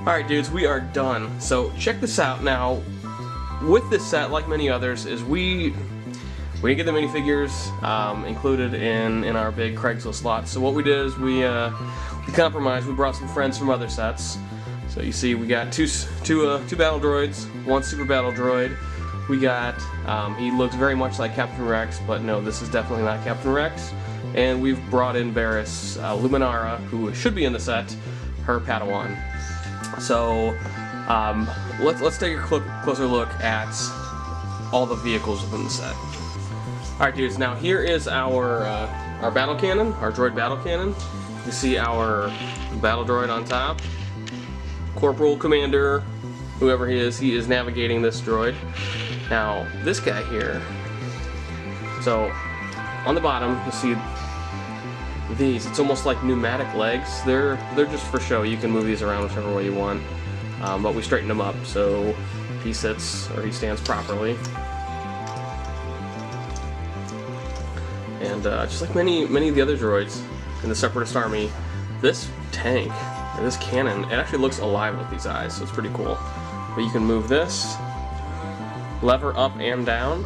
Alright dudes, we are done. So check this out now. With this set, like many others, is we didn't get the minifigures included in our big Craigslist lot. So what we did is we compromised. We brought some friends from other sets. So you see we got two battle droids, one super battle droid. We got, he looks very much like Captain Rex, but no, this is definitely not Captain Rex. And we've brought in Barris Luminara, who should be in the set, her Padawan. So let's take a closer look at all the vehicles within the set. Alright dudes, now here is our battle cannon, our droid battle cannon. You see our battle droid on top. Corporal, Commander, whoever he is navigating this droid. Now, this guy here, so on the bottom you see these, it's almost like pneumatic legs. They're just for show. You can move these around whichever way you want, but we straighten them up so he sits, or he stands properly. And just like many of the other droids in the Separatist Army, this tank, or this cannon, it actually looks alive with these eyes, so it's pretty cool. But you can move this lever up and down,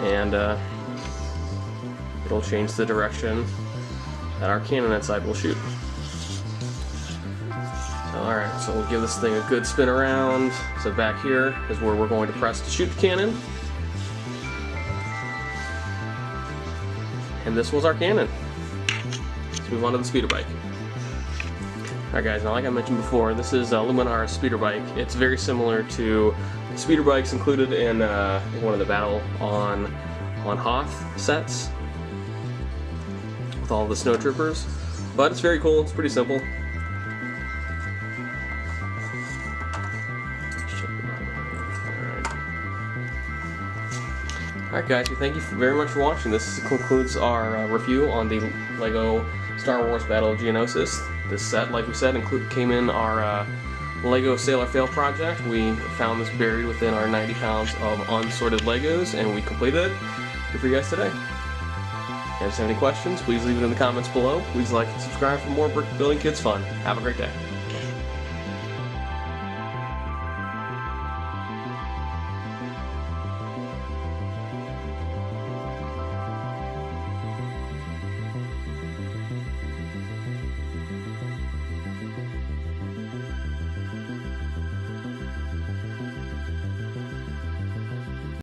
and it'll change the direction that our cannon inside will shoot. So, alright, so we'll give this thing a good spin around. So back here is where we're going to press to shoot the cannon. And this was our cannon. Let's move on to the speeder bike. Alright guys, now like I mentioned before, this is Luminara's speeder bike. It's very similar to the speeder bikes included in one of the Battle on Hoth sets with all the snowtroopers. But it's very cool, it's pretty simple. Alright guys, we thank you very much for watching. This concludes our review on the LEGO Star Wars Battle of Geonosis. This set, like we said, came in our LEGO Sailor Fail project. We found this buried within our 90 pounds of unsorted LEGOs, and we completed it here for you guys today. If you guys have any questions, please leave it in the comments below. Please like and subscribe for more brick building kids fun. Have a great day.